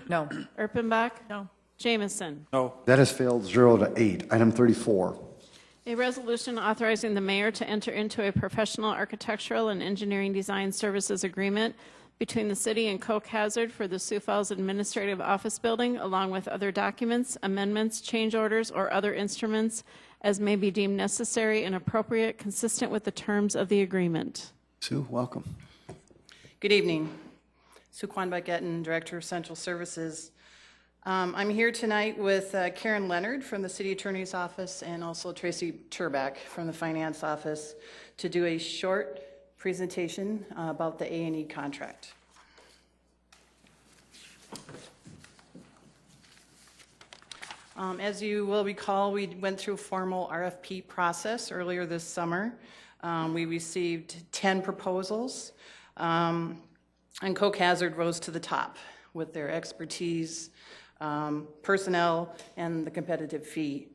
No. Erpenbach? No. Jamison? No. That has failed 0 to 8. Item 34. A resolution authorizing the mayor to enter into a professional architectural and engineering design services agreement between the city and Koch Hazard for the Sioux Falls Administrative Office Building, along with other documents, amendments, change orders, or other instruments as may be deemed necessary and appropriate, consistent with the terms of the agreement. Sue, welcome. Good evening. Sue Quanbeck-Etten, Director of Central Services. I'm here tonight with Karen Leonard from the City Attorney's Office and also Tracy Turback from the Finance Office to do a short presentation about the A&E contract. As you will recall, we went through a formal RFP process earlier this summer. We received 10 proposals, and Koch Hazard rose to the top with their expertise, personnel, and the competitive fee.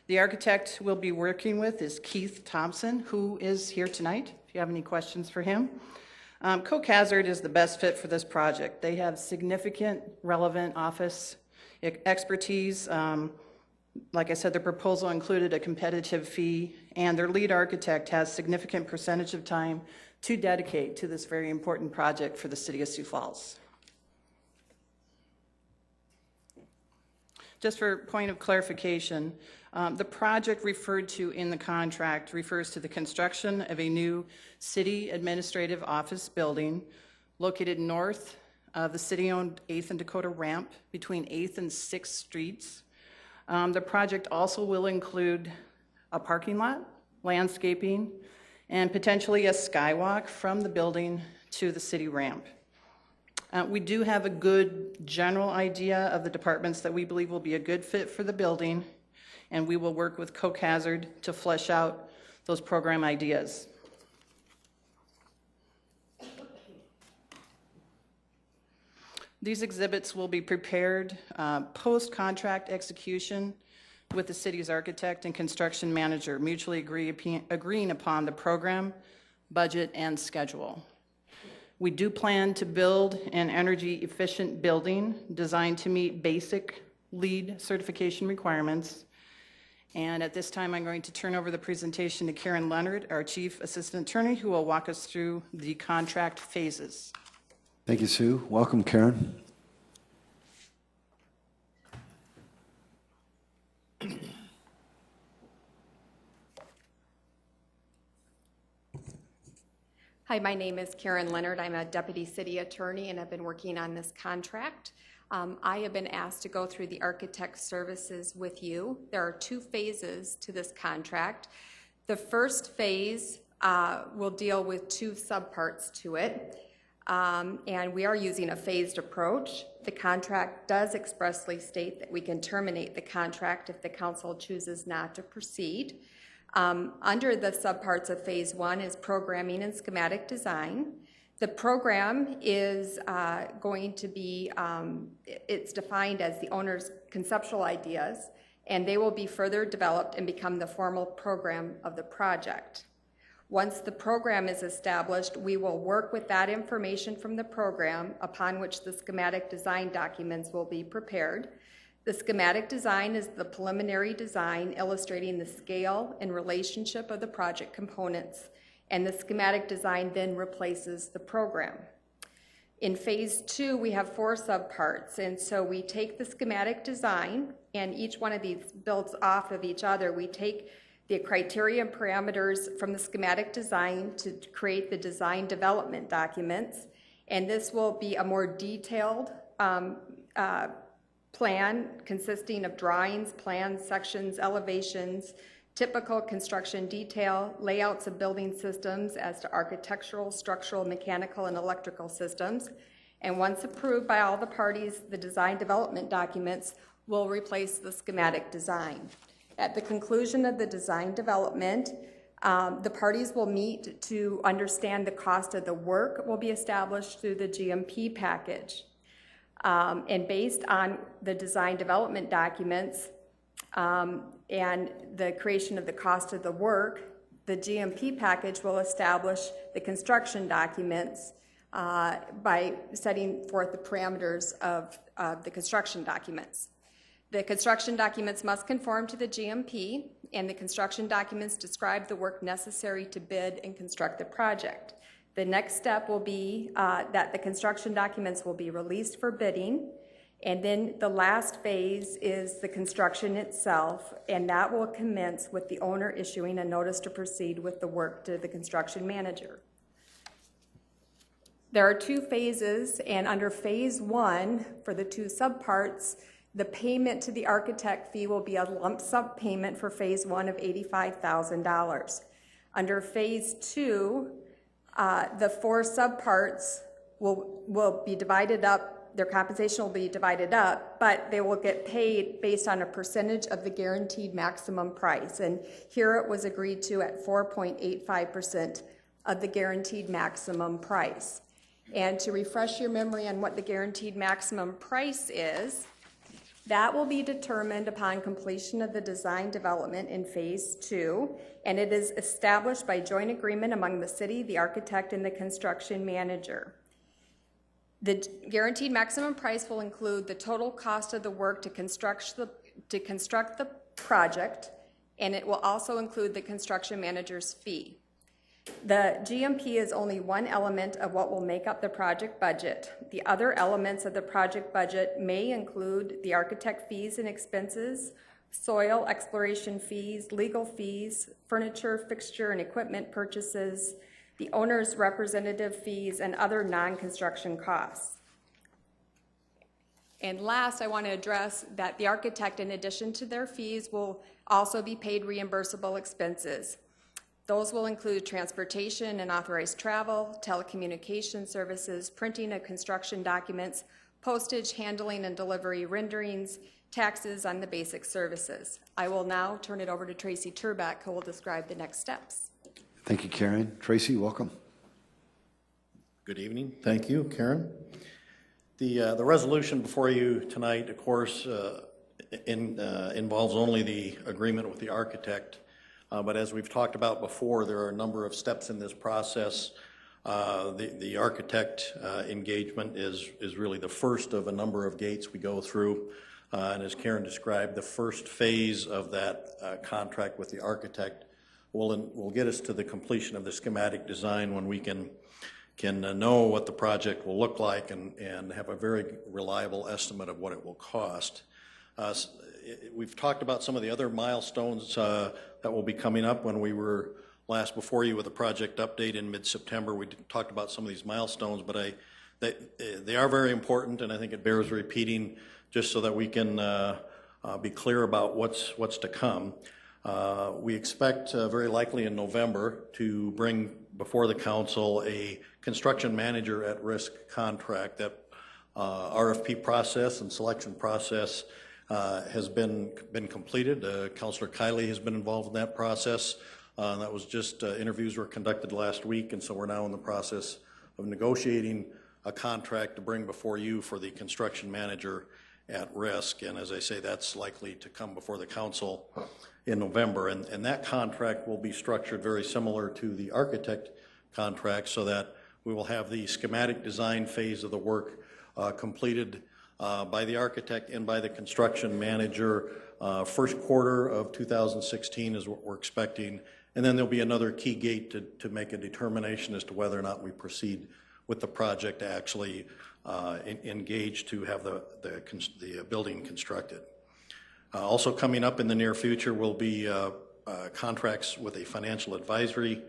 The architect we'll be working with is Keith Thompson, who is here tonight, if you have any questions for him. Koch Hazard is the best fit for this project. They have significant relevant office expertise. Like I said, their proposal included a competitive fee, and their lead architect has significant percentage of time to dedicate to this very important project for the city of Sioux Falls. Just for point of clarification, the project referred to in the contract refers to the construction of a new city administrative office building located north of the city-owned 8th and Dakota ramp between 8th and 6th Streets. The project also will include a parking lot, landscaping, and potentially a skywalk from the building to the city ramp. We do have a good general idea of the departments that we believe will be a good fit for the building, and we will work with Koch Hazard to flesh out those program ideas. These exhibits will be prepared post-contract execution with the city's architect and construction manager, mutually agreeing upon the program, budget, and schedule. We do plan to build an energy-efficient building designed to meet basic LEED certification requirements. And at this time, I'm going to turn over the presentation to Karen Leonard, our Chief Assistant Attorney, who will walk us through the contract phases. Thank you, Sue. Welcome, Karen. Hi, my name is Karen Leonard. I'm a Deputy City Attorney and I've been working on this contract. I have been asked to go through the architect services with you. There are 2 phases to this contract. The first phase will deal with 2 subparts to it, and we are using a phased approach. The contract does expressly state that we can terminate the contract if the council chooses not to proceed. Under the subparts of phase 1 is programming and schematic design. The program is going to be, it's defined as the owner's conceptual ideas, and they will be further developed and become the formal program of the project. Once the program is established, we will work with that information from the program upon which the schematic design documents will be prepared. The schematic design is the preliminary design illustrating the scale and relationship of the project components, and the schematic design then replaces the program. In phase 2, we have 4 subparts, and so we take the schematic design, and each one of these builds off of each other. We take the criteria and parameters from the schematic design to create the design development documents, and this will be a more detailed plan consisting of drawings, plans, sections, elevations, typical construction detail, layouts of building systems as to architectural, structural, mechanical, and electrical systems. And once approved by all the parties, the design development documents will replace the schematic design. At the conclusion of the design development, the parties will meet to understand the cost of the work will be established through the GMP package. And based on the design development documents and the creation of the cost of the work, the GMP package will establish the construction documents by setting forth the parameters of the construction documents. The construction documents must conform to the GMP, and the construction documents describe the work necessary to bid and construct the project. The next step will be that the construction documents will be released for bidding, and then the last phase is the construction itself, and that will commence with the owner issuing a notice to proceed with the work to the construction manager. There are two phases, and under phase one, for the two subparts, the payment to the architect fee will be a lump sum payment for phase one of $85,000. Under phase two, the four subparts will be divided up, their compensation will be divided up, but they will get paid based on a percentage of the guaranteed maximum price. And here it was agreed to at 4.85% of the guaranteed maximum price. And to refresh your memory on what the guaranteed maximum price is, that will be determined upon completion of the design development in phase two, and it is established by joint agreement among the city, the architect, and the construction manager. The guaranteed maximum price will include the total cost of the work to construct the project, and it will also include the construction manager's fee. The GMP is only one element of what will make up the project budget. The other elements of the project budget may include the architect fees and expenses, soil exploration fees, legal fees, furniture, fixture, and equipment purchases, the owner's representative fees, and other non-construction costs. And last, I want to address that the architect, in addition to their fees, will also be paid reimbursable expenses. Those will include transportation and authorized travel, telecommunication services, printing of construction documents, postage, handling and delivery, renderings, taxes on the basic services. I will now turn it over to Tracy Turbeck, who will describe the next steps. Thank you, Karen. Tracy, welcome. Good evening. Thank you, Karen. The resolution before you tonight, of course, involves only the agreement with the architect. But as we've talked about before, there are a number of steps in this process. The architect engagement is really the first of a number of gates we go through. And as Karen described, the first phase of that contract with the architect will get us to the completion of the schematic design when we can know what the project will look like and have a very reliable estimate of what it will cost. We've talked about some of the other milestones that will be coming up. When we were last before you with a project update in mid-September, we talked about some of these milestones, but they are very important, and I think it bears repeating just so that we can be clear about what's to come. We expect very likely in November to bring before the council a construction manager at risk contract. That RFP process and selection process has been completed. Councilor Kiley has been involved in that process. That was just interviews were conducted last week, and so we're now in the process of negotiating a contract to bring before you for the construction manager at risk. And as I say, that's likely to come before the council in November. And that contract will be structured very similar to the architect contract, so that we will have the schematic design phase of the work completed by the architect and by the construction manager. First quarter of 2016 is what we're expecting. And then there'll be another key gate to make a determination as to whether or not we proceed with the project to actually engage to have the building constructed. Also coming up in the near future will be contracts with a financial advisory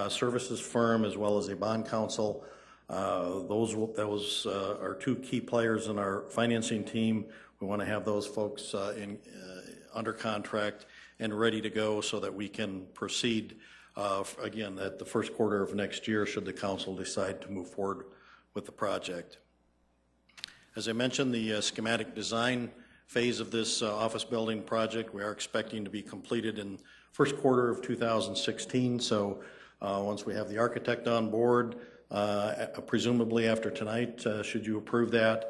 services firm as well as a bond counsel. Those are two key players in our financing team. We want to have those folks under contract and ready to go so that we can proceed again at the first quarter of next year should the council decide to move forward with the project. As I mentioned, the schematic design phase of this office building project we are expecting to be completed in first quarter of 2016. So once we have the architect on board, presumably after tonight, should you approve that,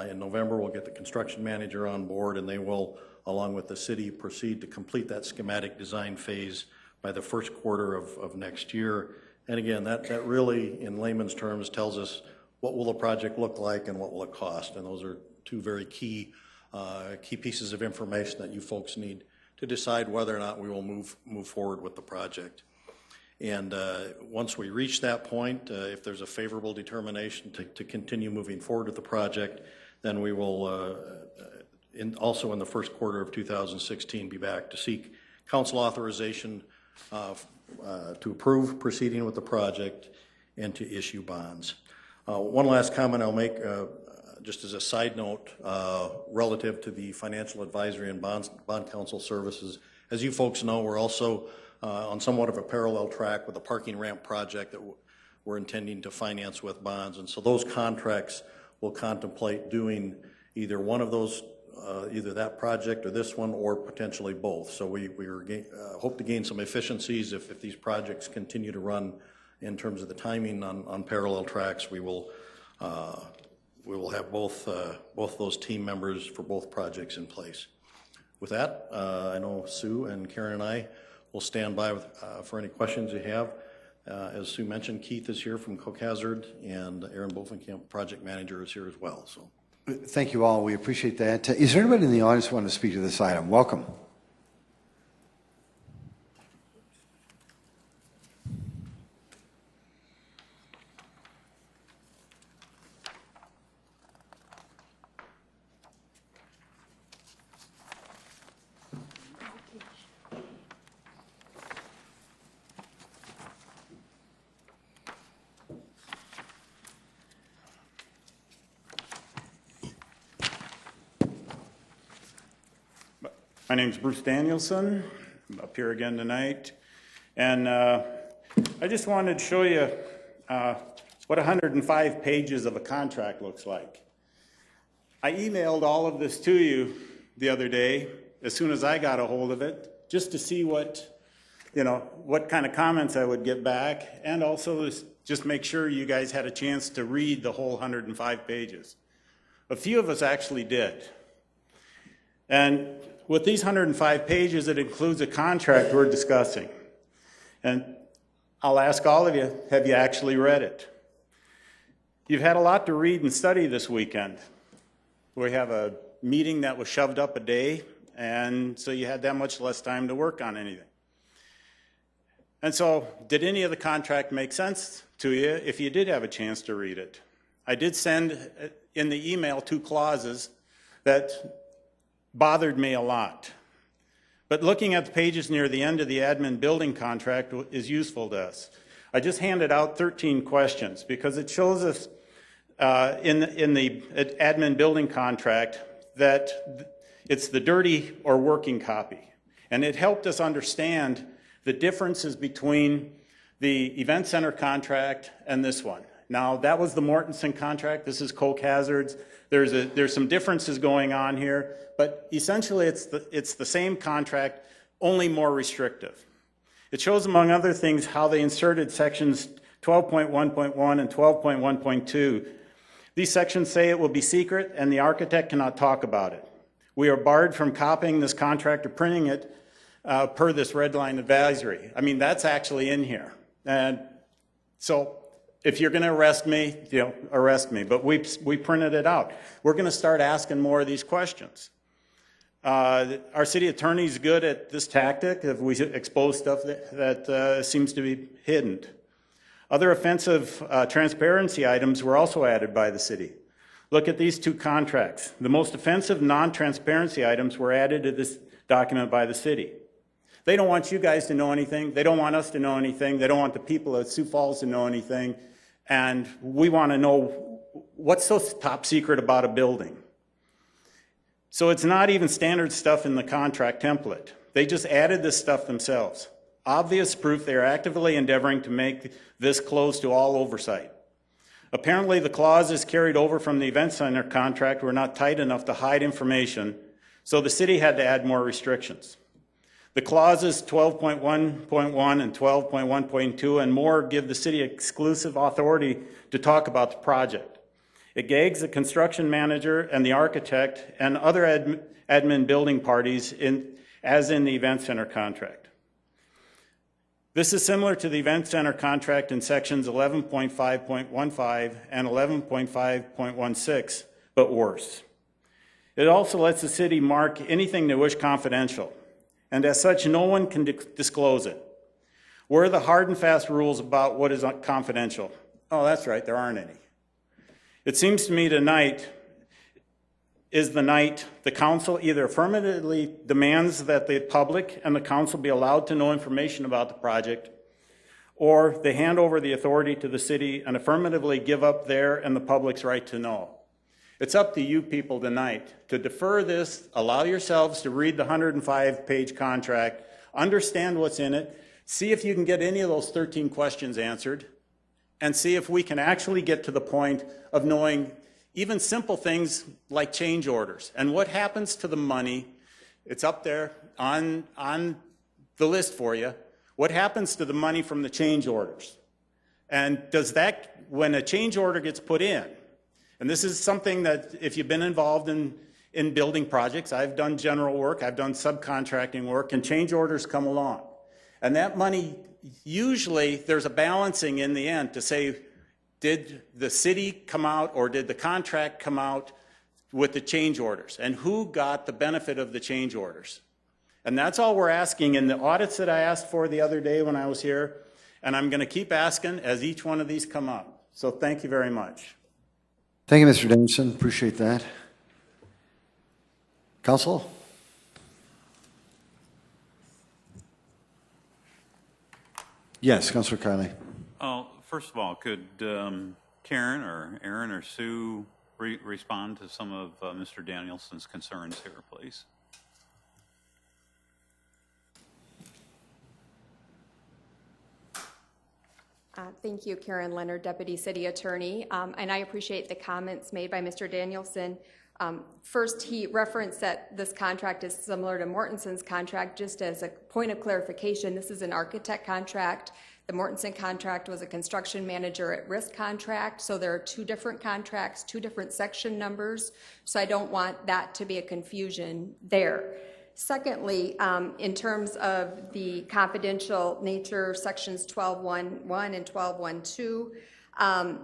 in November we'll get the construction manager on board, and they will, along with the city, proceed to complete that schematic design phase by the first quarter of next year. And again, that really, in layman's terms, tells us what will the project look like and what will it cost. And those are two very key pieces of information that you folks need to decide whether or not we will move forward with the project. And once we reach that point, if there's a favorable determination to continue moving forward with the project, then we will also in the first quarter of 2016 be back to seek council authorization to approve proceeding with the project and to issue bonds. One last comment I'll make, just as a side note, relative to the financial advisory and bond counsel services. As you folks know, we're also on somewhat of a parallel track with a parking ramp project that we're intending to finance with bonds. And so those contracts will contemplate doing either one of those, either that project or this one, or potentially both. So we hope to gain some efficiencies if these projects continue to run in terms of the timing on parallel tracks. We will have both those team members for both projects in place. With that, I know Sue and Karen and I will stand by for any questions you have. As Sue mentioned, Keith is here from Koch Hazard, and Aaron Bovenkamp, project manager, is here as well. So, Thank you all. We appreciate that. Is there anybody in the audience who wants to speak to this item? Welcome. My name is Bruce Danielson. I'm up here again tonight. And I just wanted to show you what 105 pages of a contract looks like. I emailed all of this to you the other day as soon as I got a hold of it, just to see what kind of comments I would get back, and also just make sure you guys had a chance to read the whole 105 pages. A few of us actually did. And with these 105 pages, it includes a contract we're discussing. And I'll ask all of you, have you actually read it? You've had a lot to read and study this weekend. We have a meeting that was shoved up a day, and so you had that much less time to work on anything. And so, did any of the contract make sense to you if you did have a chance to read it? I did send in the email 2 clauses that bothered me a lot. But looking at the pages near the end of the admin building contract is useful to us. I just handed out 13 questions because it shows us in the admin building contract that it's the dirty or working copy. And it helped us understand the differences between the event center contract and this one. Now, that was the Mortensen contract. This is Koch Hazard's. There's some differences going on here, but essentially it's the same contract, only more restrictive. It shows, among other things, how they inserted sections 12.1.1 and 12.1.2. These sections say it will be secret and the architect cannot talk about it. We are barred from copying this contract or printing it per this red line advisory. I mean, that's actually in here. And so, if you're going to arrest me, arrest me. But we printed it out. We're going to start asking more of these questions. Our city attorney's good at this tactic if we expose stuff that seems to be hidden. Other offensive transparency items were also added by the city. Look at these 2 contracts. The most offensive non-transparency items were added to this document by the city. They don't want you guys to know anything. They don't want us to know anything. They don't want the people at Sioux Falls to know anything. And we want to know what's so top secret about a building. So it's not even standard stuff in the contract template. They just added this stuff themselves. Obvious proof they are actively endeavoring to make this closed to all oversight. Apparently the clauses carried over from the event center contract were not tight enough to hide information, so the city had to add more restrictions. The clauses 12.1.1 and 12.1.2 and more give the city exclusive authority to talk about the project. It gags the construction manager and the architect and other admin building parties as in the event center contract. This is similar to the Event Center contract in sections 11.5.15 and 11.5.16, but worse. It also lets the city mark anything they wish confidential, and as such, no one can disclose it. Where are the hard and fast rules about what is confidential? Oh, that's right, there aren't any. It seems to me tonight is the night the council either affirmatively demands that the public and the council be allowed to know information about the project, or they hand over the authority to the city and affirmatively give up their and the public's right to know. It's up to you people tonight to defer this, allow yourselves to read the 105-page contract, understand what's in it, see if you can get any of those 13 questions answered, and see if we can actually get to the point of knowing even simple things like change orders. And what happens to the money, it's up there on the list for you, what happens to the money from the change orders? And does that, when a change order gets put in, and this is something that if you've been involved in building projects, I've done general work, I've done subcontracting work, and change orders come along. And that money, usually there's a balancing in the end to say, did the city come out or did the contract come out with the change orders? And who got the benefit of the change orders? And that's all we're asking in the audits that I asked for the other day when I was here. And I'm going to keep asking as each one of these come up. So thank you very much. Thank you, Mr. Jamison. Appreciate that. Council? Yes, Councilor Kiley. First of all, could Karen or Aaron or Sue respond to some of Mr. Danielson's concerns here, please? Thank you, Karen Leonard, Deputy City Attorney. And I appreciate the comments made by Mr. Danielson. First, he referenced that this contract is similar to Mortenson's contract. Just as a point of clarification, this is an architect contract. The Mortenson contract was a construction manager at risk contract, so there are two different contracts, two different section numbers, so I don't want that to be a confusion there. Secondly, in terms of the confidential nature, sections 12.1.1 and 12.1.2,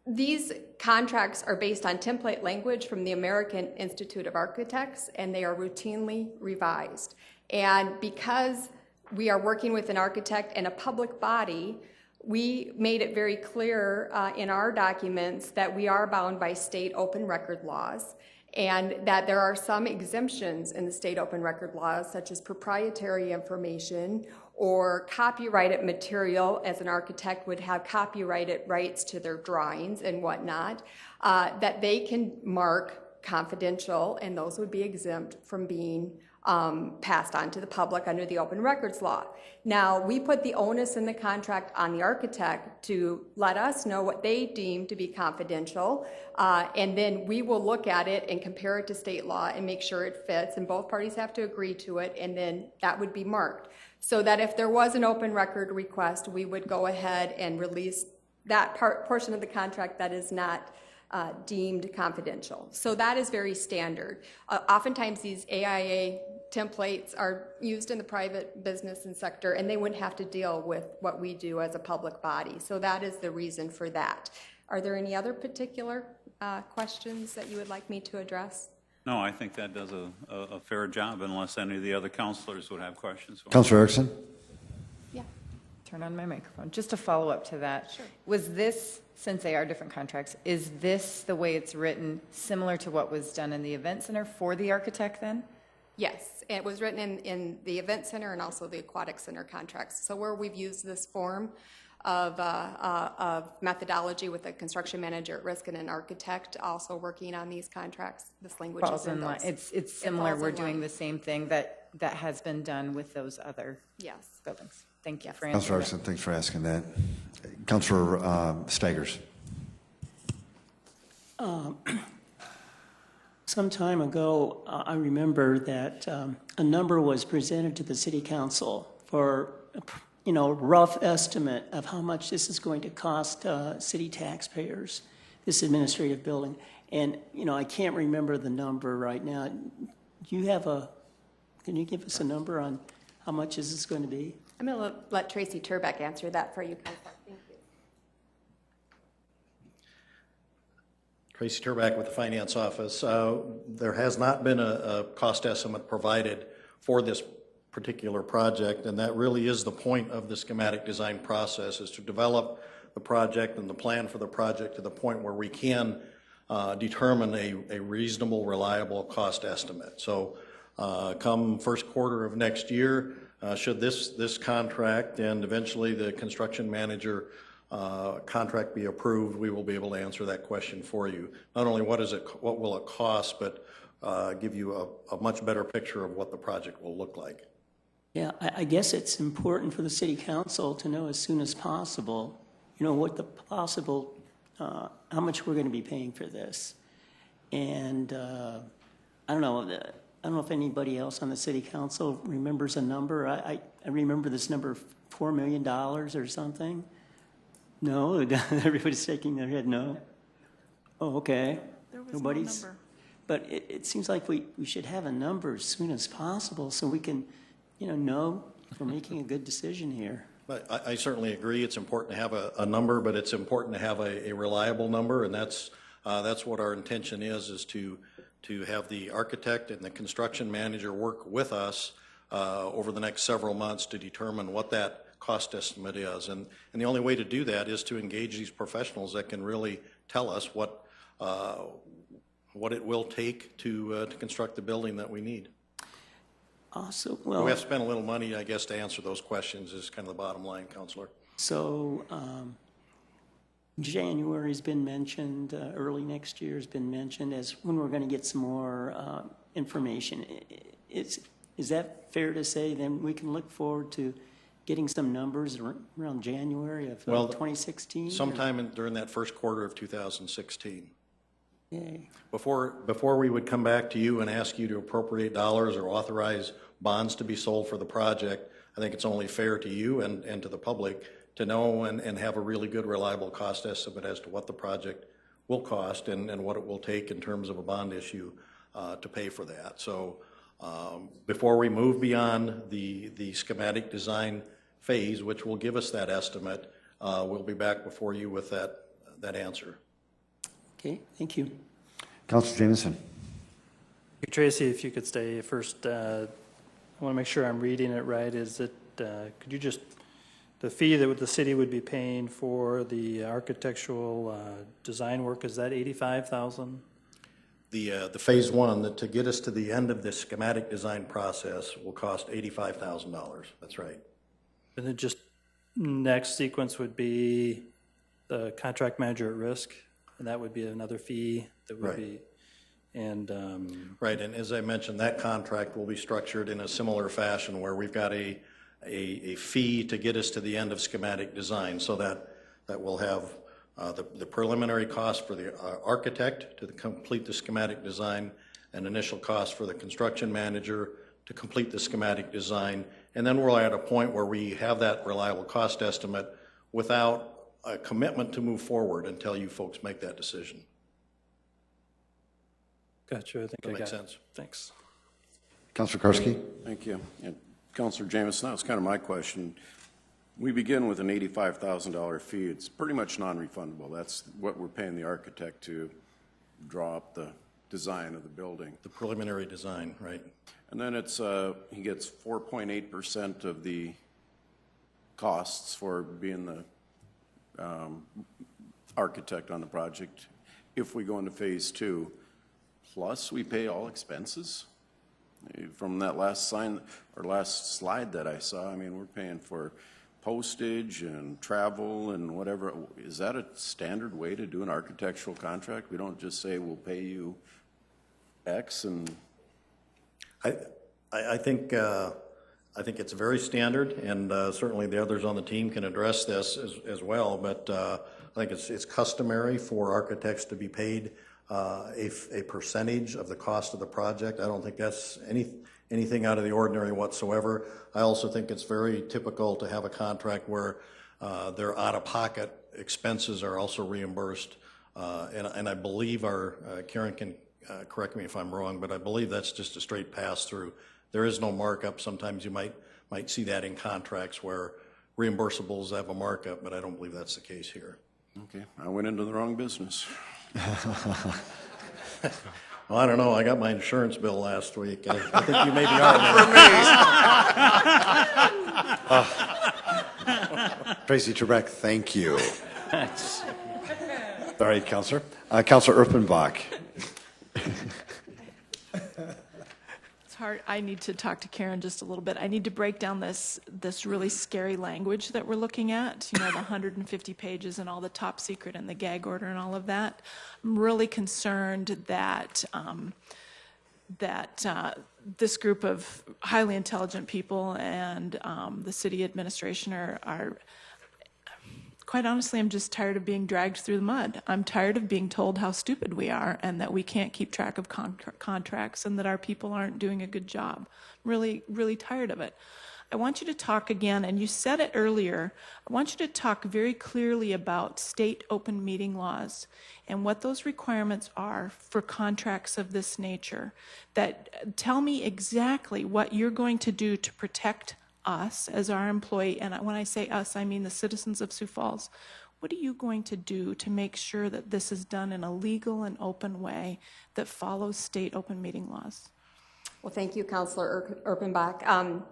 these contracts are based on template language from the American Institute of Architects, and they are routinely revised. And because we are working with an architect and a public body, we made it very clear in our documents that we are bound by state open record laws, and that there are some exemptions in the state open record laws, such as proprietary information or copyrighted material, as an architect would have copyrighted rights to their drawings and whatnot, that they can mark confidential, and those would be exempt from being passed on to the public under the open records law. Now, we put the onus in the contract on the architect to let us know what they deem to be confidential, and then we will look at it and compare it to state law and make sure it fits, and both parties have to agree to it, and then that would be marked. So that if there was an open record request, we would go ahead and release that portion of the contract that is not deemed confidential. So that is very standard. Oftentimes these AIA templates are used in the private business and sector, and they wouldn't have to deal with what we do as a public body. So that is the reason for that. Are there any other particular questions that you would like me to address? No, I think that does a fair job, unless any of the other councilors would have questions. Councilor Erickson? Yeah. Turn on my microphone. Just to follow up to that, Sure. Was this, since they are different contracts, is this the way it's written similar to what was done in the Event Center for the architect then? Yes, it was written in the Event Center and also the Aquatic Center contracts. So where we've used this form of methodology with a construction manager at risk and an architect also working on these contracts, this language Falls is in in line. those. It's similar. falls We're in doing line. the same thing that has been done with those other Yes. buildings. Thank you for Councilor answering Erickson, thanks for asking that. Councilor Staggers? Some time ago, I remember that a number was presented to the city council for, rough estimate of how much this is going to cost city taxpayers, this administrative building. And, I can't remember the number right now. Can you give us a number on how much this is going to be? I'm going to let Tracy Turbeck answer that for you, Councilor. Thank you. Tracy Turback with the Finance Office. There has not been a cost estimate provided for this particular project, and that really is the point of the schematic design process, is to develop the project and the plan for the project to the point where we can determine a reasonable, reliable cost estimate. So come first quarter of next year, should this contract and eventually the construction manager contract be approved, we will be able to answer that question for you. Not only what will it cost, but give you a much better picture of what the project will look like. Yeah, I guess it's important for the city council to know as soon as possible, what the possible, how much we're going to be paying for this. And I don't know if anybody else on the city council remembers a number. I remember this number, $4 million or something. No, everybody's shaking their head no. Oh, okay. There was Nobody's. no number. But it seems like we should have a number as soon as possible so we can, know if we're making a good decision here. But I certainly agree. It's important to have a number, but it's important to have a reliable number, and that's what our intention is to have the architect and the construction manager work with us over the next several months to determine what that cost estimate is. And the only way to do that is to engage these professionals that can really tell us what it will take to construct the building that we need. Also, well, We have to spend a little money, I guess, to answer those questions is kind of the bottom line, Counselor. so January's been mentioned, early next year's been mentioned as when we're going to get some more information. Is that fair to say? Then we can look forward to getting some numbers around January of 2016? Sometime during that first quarter of 2016. Yay. Before we would come back to you and ask you to appropriate dollars or authorize bonds to be sold for the project, I think it's only fair to you and to the public to know and have a really good, reliable cost estimate as to what the project will cost and what it will take in terms of a bond issue to pay for that. So before we move beyond the schematic design phase, which will give us that estimate, we'll be back before you with that answer. Okay, thank you. Councilor Jamison. Tracy, if you could stay first, I want to make sure I'm reading it right. Is it, could you just, the fee that the city would be paying for the architectural design work, is that $85,000? The phase one, to get us to the end of this schematic design process, will cost $85,000. That's right. And then just next sequence would be the contract manager at risk, and that would be another fee that would be, and right, and as I mentioned, that contract will be structured in a similar fashion where we've got a fee to get us to the end of schematic design, so that will have the preliminary cost for the architect to complete the schematic design, an initial cost for the construction manager to complete the schematic design, and then we're at a point where we have that reliable cost estimate without a commitment to move forward until you folks make that decision. gotcha, I think That I makes got sense. it. Thanks. Councilor Karsky. Thank you. And Councilor Jamison, that was kind of my question. We begin with an $85,000 fee. It's pretty much non-refundable. That's what we're paying the architect to draw up the design of the building. The preliminary design, right? And then it's he gets 4.8% of the costs for being the architect on the project if we go into phase two. Plus, we pay all expenses. From that last slide that I saw, I mean, we're paying for postage and travel and whatever. Is that a standard way to do an architectural contract? We don't just say we'll pay you X and. I think it's very standard, and certainly the others on the team can address this as well. But I think it's customary for architects to be paid a percentage of the cost of the project. I don't think that's anything out of the ordinary whatsoever. I also think it's very typical to have a contract where their out-of-pocket expenses are also reimbursed. And I believe Karen can correct me if I'm wrong, but I believe that's just a straight pass-through there is no markup. Sometimes you might see that in contracts where reimbursables have a markup, but I don't believe that's the case here. Okay, I went into the wrong business. Well, I don't know. I got my insurance bill last week. I think you maybe are. Tracy Trebek, thank you. All right, Councilor. Councilor Erpenbach. It's hard. I need to talk to Karen just a little bit. I need to break down this really scary language that we're looking at, you know, the 150 pages and all the top secret and the gag order and all of that. I'm really concerned that this group of highly intelligent people and the city administration are quite honestly, I'm just tired of being dragged through the mud. I'm tired of being told how stupid we are and that we can't keep track of contracts and that our people aren't doing a good job. I'm really, really tired of it. I want you to talk again, and you said it earlier, I want you to talk very clearly about state open meeting laws and what those requirements are for contracts of this nature. That tell me exactly what you're going to do to protect us as our employee, and when I say us, I mean the citizens of Sioux Falls. What are you going to do to make sure that this is done in a legal and open way that follows state open meeting laws? Well, thank you, Councilor Erpenbach.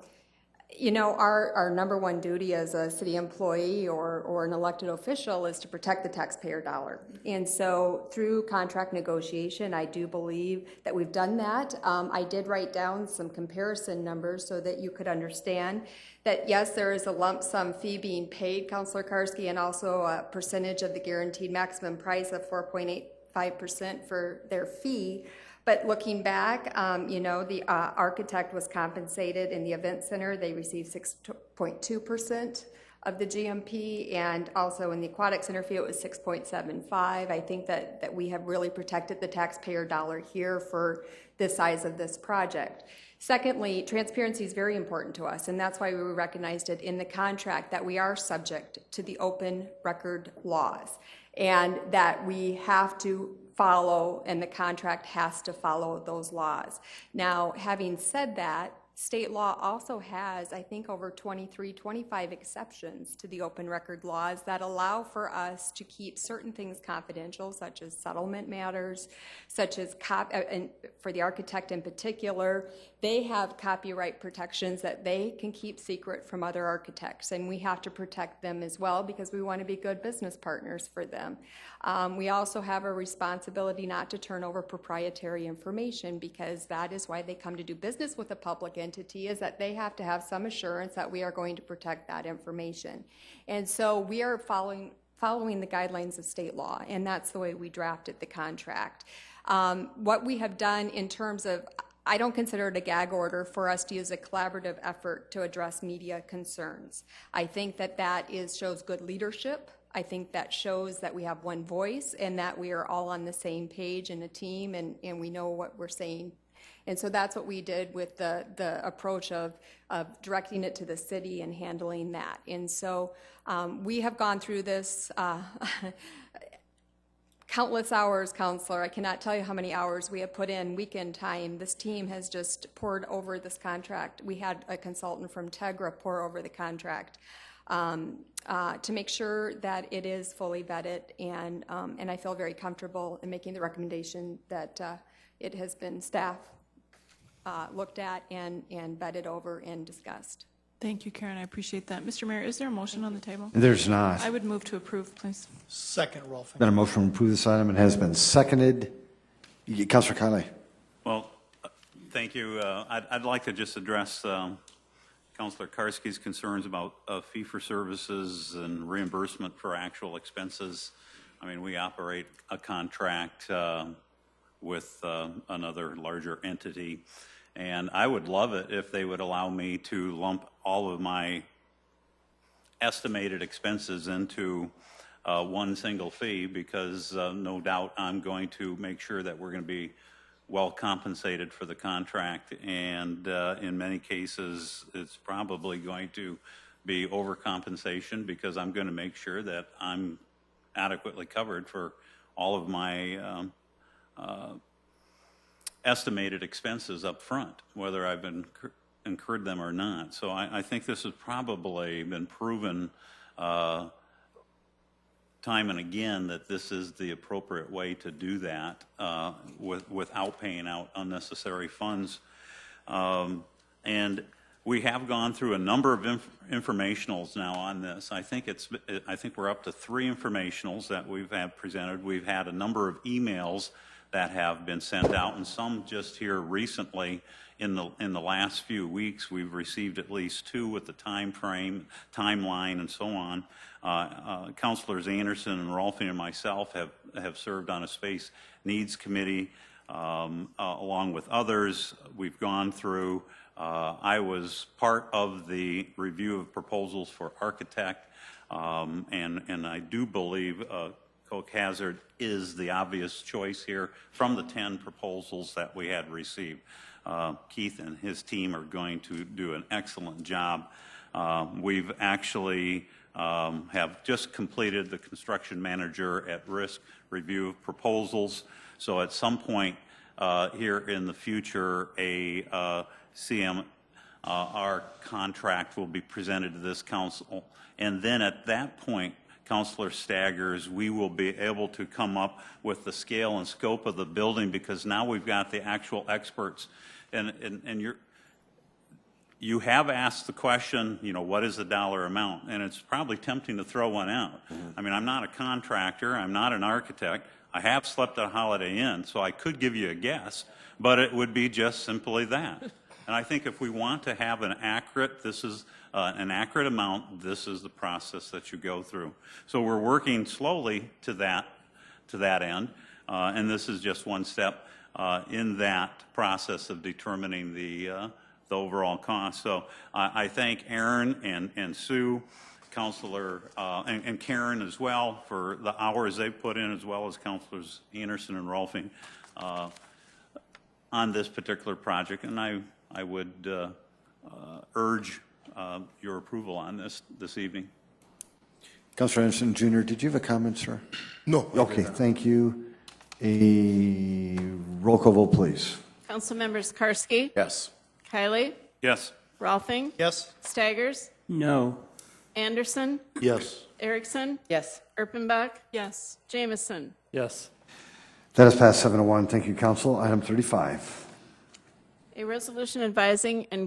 You know, our number one duty as a city employee or an elected official is to protect the taxpayer dollar. And so through contract negotiation, I do believe that we've done that. I did write down some comparison numbers so that you could understand that, yes, there is a lump sum fee being paid, Councilor Karsky, and also a percentage of the guaranteed maximum price of 4.85% for their fee. But looking back, you know, the architect was compensated in the event center. They received 6.2% of the GMP, and also in the aquatic center fee, it was 6.75. I think that we have really protected the taxpayer dollar here for the size of this project. Secondly, transparency is very important to us, and that's why we recognized it in the contract that we are subject to the open record laws, and that we have to follow, and the contract has to follow those laws. Now, having said that, state law also has, I think, over 23, 25 exceptions to the open record laws that allow for us to keep certain things confidential, such as settlement matters, such as, and for the architect in particular, they have copyright protections that they can keep secret from other architects, and we have to protect them as well because we want to be good business partners for them. We also have a responsibility not to turn over proprietary information, because that is why they come to do business with a public entity, is that they have to have some assurance that we are going to protect that information. And so we are following the guidelines of state law, and that's the way we drafted the contract. What we have done in terms of, I don't consider it a gag order for us to use a collaborative effort to address media concerns. I think that shows good leadership. I think that shows that we have one voice and that we are all on the same page in a team, and we know what we're saying. And so that's what we did with the approach of directing it to the city and handling that. And so we have gone through this countless hours, Counselor. I cannot tell you how many hours we have put in, weekend time. This team has just poured over this contract. We had a consultant from Tegra pour over the contract to make sure that it is fully vetted, and I feel very comfortable in making the recommendation that it has been staff looked at and vetted over and discussed. Thank you, Karen. I appreciate that. Mr. Mayor, is there a motion on the table? There's not. I would move to approve, please. Second, Rolfing. Been a motion to approve this item and has been seconded. Councilor Kiley. Well, thank you. I'd like to just address Councilor Karsky's concerns about fee for services and reimbursement for actual expenses. I mean, we operate a contract with another larger entity, and I would love it if they would allow me to lump all of my estimated expenses into one single fee, because no doubt I'm going to make sure that we're going to be well compensated for the contract, and in many cases it's probably going to be overcompensation, because I'm going to make sure that I'm adequately covered for all of my estimated expenses up front, whether I've incurred them or not. So I think this has probably been proven time and again that this is the appropriate way to do that without paying out unnecessary funds. And we have gone through a number of informationals now on this. I think we're up to 3 informationals that we've had presented. We've had a number of emails that have been sent out, and some just here recently in the last few weeks. We've received at least 2 with the timeline, and so on. Councilors Anderson and Rolfing and myself have served on a Space Needs Committee along with others. We've gone through. I was part of the review of proposals for architect, and I do believe Koch Hazard is the obvious choice here from the 10 proposals that we had received. Keith and his team are going to do an excellent job. We've actually have just completed the construction manager at risk review of proposals. So at some point here in the future, a CMR contract will be presented to this council. And then at that point, Councilor Staggers, we will be able to come up with the scale and scope of the building, because now we've got the actual experts. And you have asked the question, you know, what is the dollar amount? And it's probably tempting to throw one out. I mean, I'm not a contractor, I'm not an architect. I have slept at a Holiday Inn, so I could give you a guess, but it would be just simply that. And I think if we want to have an accurate, this is an accurate amount, this is the process that you go through. So we're working slowly to that end, and this is just one step in that process of determining the overall cost. So I thank Aaron and Sue, Councilor, and Karen as well for the hours they've put in, as well as Councilors Anderson and Rolfing on this particular project. And I would urge your approval on this evening. Councilor Anderson Jr., did you have a comment, sir? No. Okay, thank you. A roll call vote, please. Council members Karsky, Yes. Kiley, Yes. Rolfing, Yes. Staggers, No. Anderson, Yes. Erickson, Yes. Erpenbach, Yes. Jamison. Yes. That is passed 7-1. Thank you, Council. Item 35. A resolution advising and